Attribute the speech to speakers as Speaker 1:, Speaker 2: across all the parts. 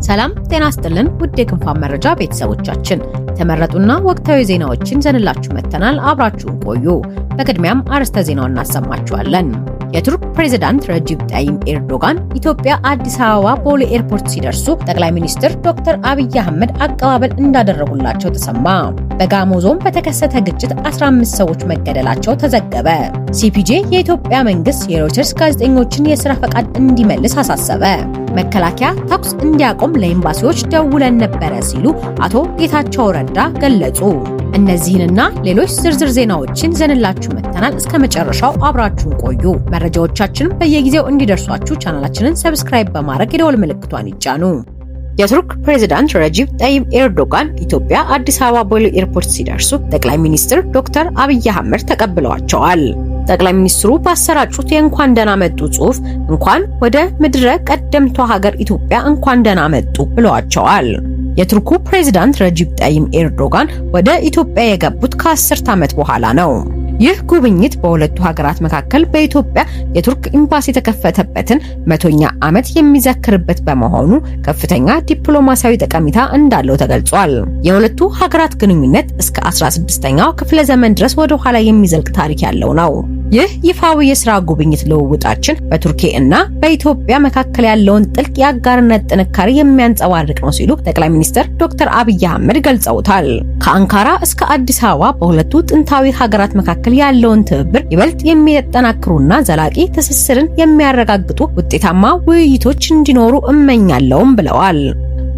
Speaker 1: ሰላም ጤና ይስጥልን ውድ የክንፋን መረጃ ቤተሰቦቻችን ተመረጡና ወቅታዊ ዜናዎችን ዘንላችሁ መተናል። አብራችሁን ቆዩ። በቅድሚያም አርዕስተ ዜናውን እናሰማችኋለን። የቱርክ ፕሬዝዳንት ረጂብ ጣይብ ኤርዶጋን ኢትዮጵያ አዲስ አበባ ቦሌ ኤርፖርት ሲደርሱ ጠቅላይ ሚኒስትር ዶክተር አብይ አህመድ አቀባበል እንዳደረጉላቸው ተሰማ። በጋሞ ዞን በተከሰተ ግጭት 15 ሰዎች መገደላቸው ተዘገበ። ሲፒጄ የኢትዮጵያ መንግስት የሮይተርስ ጋዜጠኞችን የሥራ ፈቃድ እንዲመልስ አሳሰበ። መከላከያ ተኩስ እንዲያቆም ለኤምባሲዎች ደውለን ነበረ ሲሉ አቶ ጌታቸው ረዳ ገለጹ። እነዚህንና ሌሎች ዝርዝር ዜናዎችን ዘንላችሁ መተናል። እስከ መጨረሻው አብራችሁን ቆዩ። መረጃዎቻችን በየጊዜው እንዲደርሷችሁ ቻናላችንን ሰብስክራይብ በማድረግ የደወል ምልክቷን ይጫኑ። የቱርክ ፕሬዝዳንት ረጂብ ጣይብ ኤርዶጋን ኢትዮጵያ አዲስ አበባ ቦሌ ኤርፖርት ሲደርሱ ጠቅላይ ሚኒስትር ዶክተር አብይ አህመድ ተቀብለዋቸዋል። ጠቅላይ ሚኒስትሩ ባሰራጩት የእንኳን ደህና መጡ ጽሑፍ እንኳን ወደ ምድረ ቀደምቷ ሀገር ኢትዮጵያ እንኳን ደህና መጡ ብለዋቸዋል። የቱርኩ ፕሬዝዳንት ረጂብ ጣይብ ኤርዶጋን ወደ ኢትዮጵያ የገቡት ከ10 ዓመት በኋላ ነው። ይህ ጉብኝት በሁለቱ ሀገራት መካከል በኢትዮጵያ የቱርክ ኤምባሲ የተከፈተበትን 100ኛ ዓመት የሚዘክርበት በመሆኑ ከፍተኛ ዲፕሎማሲያዊ ጠቀሜታ እንዳለው ተገልጿል። የሁለቱ ሀገራት ግንኙነት እስከ 16ኛው ክፍለ ዘመን ድረስ ወደ ኋላ የሚዘልቅ ታሪክ ያለው ነው። ይህ ይፋዊ የሥራ ጉብኝት ልውውጣችን በቱርክ እና በኢትዮጵያ መካከል ያለውን ጥልቅ የአጋርነት ጥንካሬ የሚያንጸባርቅ ነው ሲሉ ጠቅላይ ሚኒስትር ዶክተር አብይ አህመድ ገልጸውታል። ከአንካራ እስከ አዲስ አበባ በሁለቱ ጥንታዊ ሀገራት መካከል ያለውን ትብብር ይበልጥ የሚያጠናክሩና ዘላቂ ትስስርን የሚያረጋግጡ ውጤታማ ውይይቶች እንዲኖሩ እመኛለሁም ብለዋል።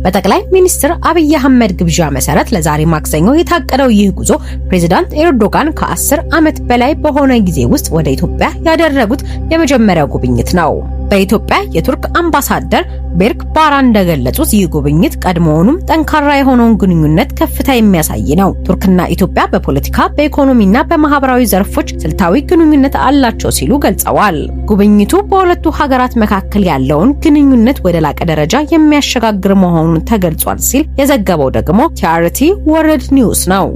Speaker 1: በጠቅላይ ሚኒስትር አብይ አህመድ ግብዣ መሰረት ለዛሬ ማክሰኞ የታቀደው ይህ ጉዞ ፕሬዝዳንት ኤርዶጋን ከ10 ዓመት በላይ በሆነ ጊዜ ውስጥ ወደ ኢትዮጵያ ያደረጉት የመጀመሪያው ጉብኝት ነው። በኢትዮጵያ የቱርክ አምባሳደር ቤርክ ባራ እንደገለጹት ይህ ጉብኝት ቀድሞውንም ጠንካራ የሆነውን ግንኙነት ከፍታ የሚያሳይ ነው። ቱርክና ኢትዮጵያ በፖለቲካ፣ በኢኮኖሚና በማህበራዊ ዘርፎች ስልታዊ ግንኙነት አላቸው ሲሉ ገልጸዋል። ጉብኝቱ በሁለቱ ሀገራት መካከል ያለውን ግንኙነት ወደ ላቀ ደረጃ የሚያሸጋግር መሆኑን ተገልጿል ሲል የዘገበው ደግሞ ቲአርቲ ወርልድ ኒውስ ነው።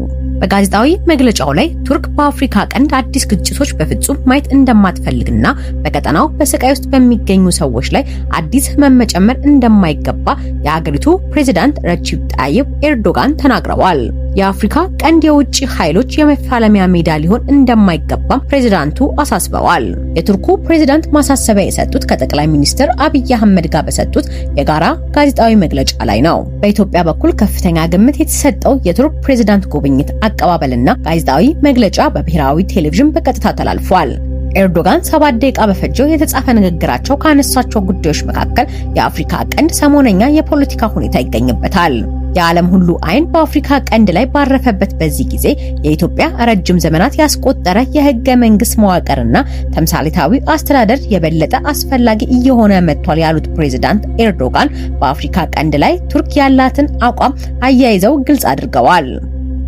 Speaker 1: በጋዜጣዊ መግለጫው ላይ ቱርክ በአፍሪካ ቀንድ አዲስ ግጭቶች በፍጹም ማየት እንደማትፈልግና በቀጠናው በስቃይ ውስጥ በሚገኙ ሰዎች ላይ አዲስ ህመም መጨመር እንደማይገባ የሀገሪቱ ፕሬዝዳንት ረጂብ ጣይብ ኤርዶጋን ተናግረዋል። የአፍሪካ ቀንድ የውጭ ኃይሎች የመፋለሚያ ሜዳ ሊሆን እንደማይገባም ፕሬዝዳንቱ አሳስበዋል። የቱርኩ ፕሬዝዳንት ማሳሰቢያ የሰጡት ከጠቅላይ ሚኒስትር አብይ አህመድ ጋር በሰጡት የጋራ ጋዜጣዊ መግለጫ ላይ ነው። በኢትዮጵያ በኩል ከፍተኛ ግምት የተሰጠው የቱርክ ፕሬዝዳንት ጉብኝት አቀባበልና ጋዜጣዊ መግለጫ በብሔራዊ ቴሌቪዥን በቀጥታ ተላልፏል። ኤርዶጋን 7 ደቂቃ በፈጀው የተጻፈ ንግግራቸው ካነሳቸው ጉዳዮች መካከል የአፍሪካ ቀንድ ሰሞነኛ የፖለቲካ ሁኔታ ይገኝበታል። የዓለም ሁሉ አይን በአፍሪካ ቀንድ ላይ ባረፈበት በዚህ ጊዜ የኢትዮጵያ ረጅም ዘመናት ያስቆጠረ የህገ መንግስት መዋቅርና ተምሳሌታዊ አስተዳደር የበለጠ አስፈላጊ እየሆነ መጥቷል ያሉት ፕሬዝዳንት ኤርዶጋን በአፍሪካ ቀንድ ላይ ቱርክ ያላትን አቋም አያይዘው ግልጽ አድርገዋል።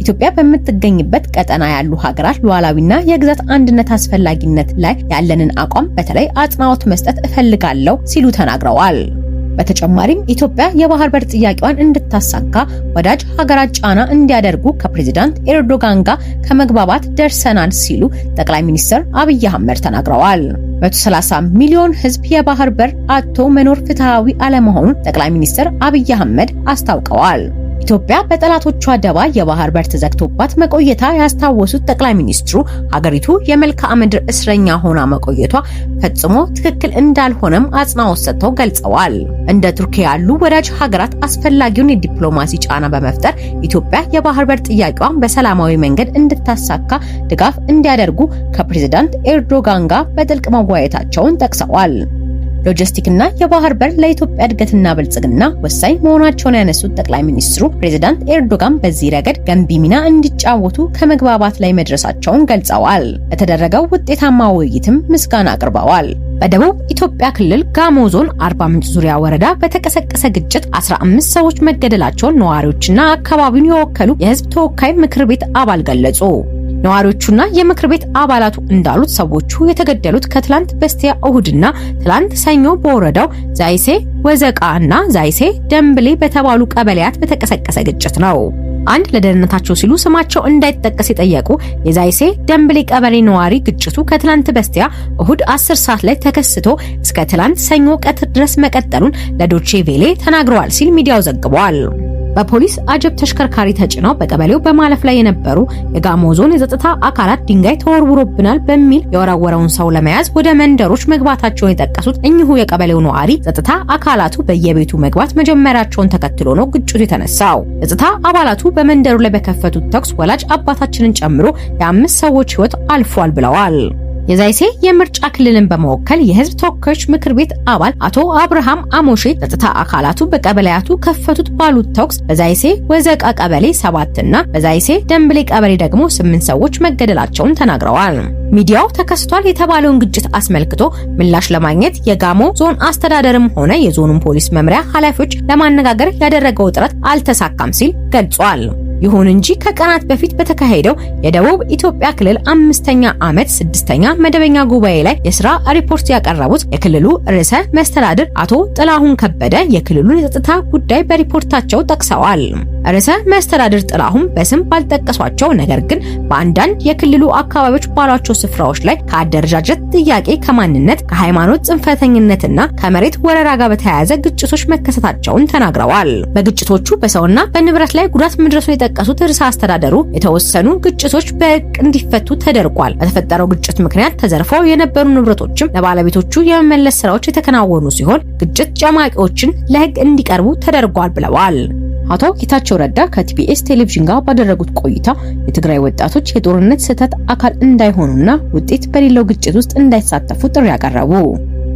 Speaker 1: ኢትዮጵያ በምትገኝበት ቀጠና ያሉ ሀገራት ሉዓላዊና የግዛት አንድነት አስፈላጊነት ላይ ያለንን አቋም በተለይ አጽንዖት መስጠት እፈልጋለሁ ሲሉ ተናግረዋል። በተጨማሪም ኢትዮጵያ የባህር በር ጥያቄዋን እንድታሳካ ወዳጅ ሀገራት ጫና እንዲያደርጉ ከፕሬዝዳንት ኤርዶጋን ጋር ከመግባባት ደርሰናል ሲሉ ጠቅላይ ሚኒስትር አብይ አህመድ ተናግረዋል። 130 ሚሊዮን ህዝብ የባህር በር አጥቶ መኖር ፍትሃዊ አለመሆኑን ጠቅላይ ሚኒስትር አብይ አህመድ አስታውቀዋል። ኢትዮጵያ በጠላቶቿ ደባ የባህር በር ተዘግቶባት መቆየታ ያስታወሱት ጠቅላይ ሚኒስትሩ ሀገሪቱ የመልክዓ ምድር እስረኛ ሆና መቆየቷ ፈጽሞ ትክክል እንዳልሆነም አጽንዖት ሰጥተው ገልጸዋል። እንደ ቱርክ ያሉ ወዳጅ ሀገራት አስፈላጊውን የዲፕሎማሲ ጫና በመፍጠር ኢትዮጵያ የባህር በር ጥያቄዋን በሰላማዊ መንገድ እንድታሳካ ድጋፍ እንዲያደርጉ ከፕሬዝዳንት ኤርዶጋን ጋር በጥልቅ መወያየታቸውን ጠቅሰዋል። ሎጂስቲክና የባህር በር ለኢትዮጵያ እድገትና ብልጽግና ወሳኝ መሆናቸውን ያነሱት ጠቅላይ ሚኒስትሩ ፕሬዝዳንት ኤርዶጋን በዚህ ረገድ ገንቢ ሚና እንዲጫወቱ ከመግባባት ላይ መድረሳቸውን ገልጸዋል። ለተደረገው ውጤታማ ውይይትም ምስጋና አቅርበዋል። በደቡብ ኢትዮጵያ ክልል ጋሞ ዞን አርባ ምንጭ ዙሪያ ወረዳ በተቀሰቀሰ ግጭት 15 ሰዎች መገደላቸውን ነዋሪዎችና አካባቢውን የወከሉ የህዝብ ተወካይ ምክር ቤት አባል ገለጹ። ነዋሪዎቹና የምክር ቤት አባላቱ እንዳሉት ሰዎቹ የተገደሉት ከትላንት በስቲያ እሁድና ትላንት ሰኞ በወረዳው ዛይሴ ወዘቃና ዛይሴ ደምብሌ በተባሉ ቀበሌያት በተቀሰቀሰ ግጭት ነው። አንድ ለደህንነታቸው ሲሉ ስማቸው እንዳይጠቀስ የጠየቁ የዛይሴ ደንብሌ ቀበሌ ነዋሪ ግጭቱ ከትላንት በስቲያ እሁድ 10 ሰዓት ላይ ተከስቶ እስከ ትላንት ሰኞ ቀትር ድረስ መቀጠሉን ለዶቼ ቬሌ ተናግረዋል ሲል ሚዲያው ዘግቧል። በፖሊስ አጀብ ተሽከርካሪ ተጭነው በቀበሌው በማለፍ ላይ የነበሩ የጋሞ ዞን የጸጥታ አካላት ድንጋይ ተወርውሮብናል በሚል የወረወረውን ሰው ለመያዝ ወደ መንደሮች መግባታቸውን የጠቀሱት እኚሁ የቀበሌው ነዋሪ ጸጥታ አካላቱ በየቤቱ መግባት መጀመሪያቸውን ተከትሎ ነው ግጭቱ የተነሳው። ጸጥታ አባላቱ በመንደሩ ላይ በከፈቱት ተኩስ ወላጅ አባታችንን ጨምሮ የ5 ሰዎች ሕይወት አልፏል ብለዋል። የዛይሴ የምርጫ ክልልን በመወከል የህዝብ ተወካዮች ምክር ቤት አባል አቶ አብርሃም አሞሼ ጸጥታ አካላቱ በቀበሌያቱ ከፈቱት ባሉት ተኩስ በዛይሴ ወዘቃ ቀበሌ 7 እና በዛይሴ ደንብሌ ቀበሌ ደግሞ 8 ሰዎች መገደላቸውን ተናግረዋል። ሚዲያው ተከስቷል የተባለውን ግጭት አስመልክቶ ምላሽ ለማግኘት የጋሞ ዞን አስተዳደርም ሆነ የዞኑን ፖሊስ መምሪያ ኃላፊዎች ለማነጋገር ያደረገው ጥረት አልተሳካም ሲል ገልጿል። ይሁን እንጂ ከቀናት በፊት በተካሄደው የደቡብ ኢትዮጵያ ክልል 5ኛ ዓመት 6ኛ መደበኛ ጉባኤ ላይ የሥራ ሪፖርት ያቀረቡት የክልሉ ርዕሰ መስተዳድር አቶ ጥላሁን ከበደ የክልሉን የጸጥታ ጉዳይ በሪፖርታቸው ጠቅሰዋል። ርዕሰ መስተዳድር ጥላሁን በስም ባልጠቀሷቸው ነገር ግን በአንዳንድ የክልሉ አካባቢዎች ባሏቸው ስፍራዎች ላይ ከአደረጃጀት ጥያቄ፣ ከማንነት፣ ከሃይማኖት ጽንፈተኝነትና ከመሬት ወረራ ጋር በተያያዘ ግጭቶች መከሰታቸውን ተናግረዋል። በግጭቶቹ በሰውና በንብረት ላይ ጉዳት መድረሱን የጠቀሱት ርዕሰ አስተዳደሩ የተወሰኑ ግጭቶች በእርቅ እንዲፈቱ ተደርጓል። በተፈጠረው ግጭት ምክንያት ተዘርፈው የነበሩ ንብረቶችም ለባለቤቶቹ የመመለስ ስራዎች የተከናወኑ ሲሆን ግጭት ጨማቂዎችን ለሕግ እንዲቀርቡ ተደርጓል ብለዋል። አቶ ጌታቸው ረዳ ከቲቢኤስ ቴሌቪዥን ጋር ባደረጉት ቆይታ የትግራይ ወጣቶች የጦርነት ስህተት አካል እንዳይሆኑና ውጤት በሌለው ግጭት ውስጥ እንዳይሳተፉ ጥሪ ያቀረቡ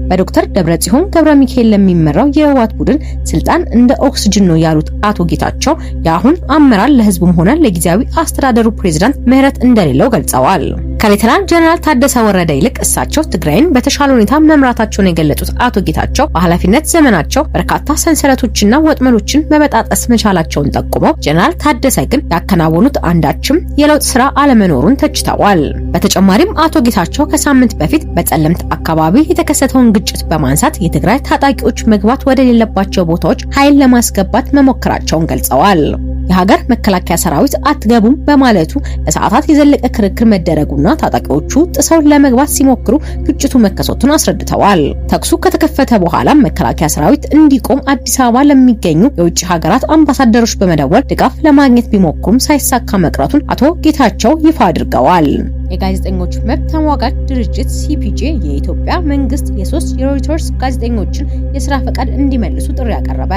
Speaker 1: በዶክተር ደብረጽዮን ገብረ ሚካኤል ለሚመራው የህወሓት ቡድን ስልጣን እንደ ኦክሲጅን ነው ያሉት አቶ ጌታቸው የአሁን አመራር ለህዝቡም ሆነ ለጊዜያዊ አስተዳደሩ ፕሬዝዳንት ምህረት እንደሌለው ገልጸዋል። ከሌተናል ጀነራል ታደሰ ወረደ ይልቅ እሳቸው ትግራይን በተሻለ ሁኔታ መምራታቸውን የገለጹት አቶ ጌታቸው በኃላፊነት ዘመናቸው በርካታ ሰንሰለቶችና ወጥመዶችን መበጣጠስ መቻላቸውን ጠቁመው ጀነራል ታደሰ ግን ያከናወኑት አንዳችም የለውጥ ስራ አለመኖሩን ተችተዋል። በተጨማሪም አቶ ጌታቸው ከሳምንት በፊት በጸለምት አካባቢ የተከሰተውን ግጭት በማንሳት የትግራይ ታጣቂዎች መግባት ወደ ሌለባቸው ቦታዎች ኃይል ለማስገባት መሞከራቸውን ገልጸዋል። የሀገር መከላከያ ሰራዊት አትገቡም በማለቱ ለሰዓታት የዘለቀ ክርክር መደረጉና ታጣቂዎቹ ጥሰው ለመግባት ሲሞክሩ ግጭቱ መከሰቱን አስረድተዋል። ተኩሱ ከተከፈተ በኋላ መከላከያ ሰራዊት እንዲቆም አዲስ አበባ ለሚገኙ የውጭ ሀገራት አምባሳደሮች በመደወል ድጋፍ ለማግኘት ቢሞክሩም ሳይሳካ መቅረቱን አቶ ጌታቸው ይፋ አድርገዋል። የጋዜጠኞች መብት ተሟጋች ድርጅት ሲፒጄ የኢትዮጵያ መንግስት የ3 የሮይተርስ ጋዜጠኞችን የሥራ ፈቃድ እንዲመልሱ ጥሪ ያቀረበ።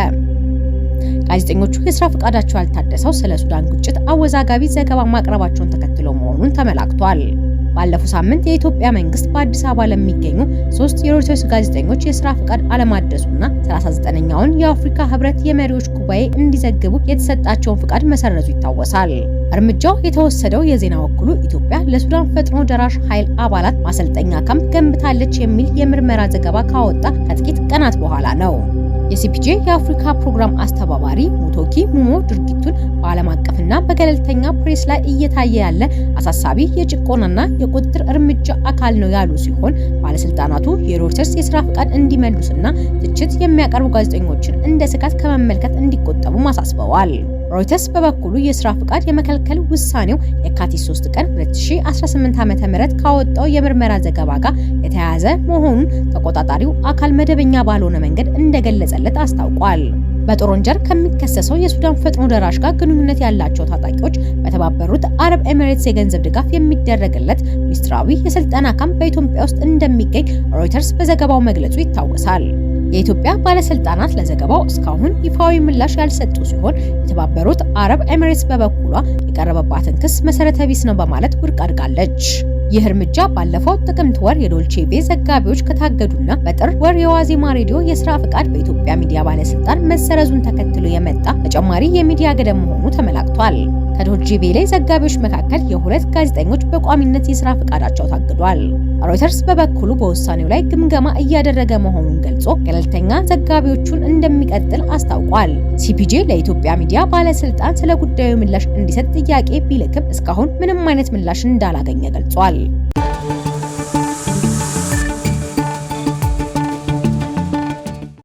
Speaker 1: ጋዜጠኞቹ የሥራ ፈቃዳቸው ያልታደሰው ስለ ሱዳን ግጭት አወዛጋቢ ዘገባ ማቅረባቸውን ተከትሎ መሆኑን ተመላክቷል። ባለፈው ሳምንት የኢትዮጵያ መንግስት በአዲስ አበባ ለሚገኙ 3 የሮይተርስ ጋዜጠኞች የሥራ ፈቃድ አለማደሱና 39ኛውን የአፍሪካ ህብረት የመሪዎች ጉባኤ እንዲዘግቡ የተሰጣቸውን ፈቃድ መሰረዙ ይታወሳል። እርምጃው የተወሰደው የዜና ወኪሉ ኢትዮጵያ ለሱዳን ፈጥኖ ደራሽ ኃይል አባላት ማሰልጠኛ ካምፕ ገንብታለች የሚል የምርመራ ዘገባ ካወጣ ከጥቂት ቀናት በኋላ ነው። የሲፒጄ የአፍሪካ ፕሮግራም አስተባባሪ ሙቶኪ ሙሞ ድርጊቱን በዓለም አቀፍና በገለልተኛ ፕሬስ ላይ እየታየ ያለ አሳሳቢ የጭቆናና የቁጥጥር እርምጃ አካል ነው ያሉ ሲሆን ባለስልጣናቱ የሮይተርስ የሥራ ፈቃድ እንዲመልሱና ትችት የሚያቀርቡ ጋዜጠኞችን እንደ ስጋት ከመመልከት እንዲቆጠቡ አሳስበዋል። ሮይተርስ በበኩሉ የሥራ ፈቃድ የመከልከል ውሳኔው የካቲት 3 ቀን 2018 ዓ.ም ካወጣው የምርመራ ዘገባ ጋር የተያያዘ መሆኑን ተቆጣጣሪው አካል መደበኛ ባልሆነ መንገድ እንደገለጸለት አስታውቋል። በጦር ወንጀል ከሚከሰሰው የሱዳን ፈጥኖ ደራሽ ጋር ግንኙነት ያላቸው ታጣቂዎች በተባበሩት አረብ ኤሚሬትስ የገንዘብ ድጋፍ የሚደረግለት ሚስጥራዊ የስልጠና ካምፕ በኢትዮጵያ ውስጥ እንደሚገኝ ሮይተርስ በዘገባው መግለጹ ይታወሳል። የኢትዮጵያ ባለስልጣናት ለዘገባው እስካሁን ይፋዊ ምላሽ ያልሰጡ ሲሆን የተባበሩት አረብ ኤሚሬትስ በበኩሏ የቀረበባትን ክስ መሰረተ ቢስ ነው በማለት ውድቅ አድርጋለች። ይህ እርምጃ ባለፈው ጥቅምት ወር የዶልቼ ቬለ ዘጋቢዎች ከታገዱና በጥር ወር የዋዜማ ሬዲዮ የሥራ ፈቃድ በኢትዮጵያ ሚዲያ ባለስልጣን መሰረዙን ተከትሎ የመጣ ተጨማሪ የሚዲያ ገደብ መሆኑ ተመላክቷል። ከዶልቼ ቬለ ዘጋቢዎች መካከል የሁለት ጋዜጠኞች በቋሚነት የሥራ ፈቃዳቸው ታግዷል። ሮይተርስ በበኩሉ በውሳኔው ላይ ግምገማ እያደረገ መሆኑን ገልጾ ገለልተኛ ዘጋቢዎቹን እንደሚቀጥል አስታውቋል። ሲፒጄ ለኢትዮጵያ ሚዲያ ባለስልጣን ስለ ጉዳዩ ምላሽ እንዲሰጥ ጥያቄ ቢልክም እስካሁን ምንም አይነት ምላሽ እንዳላገኘ ገልጿል።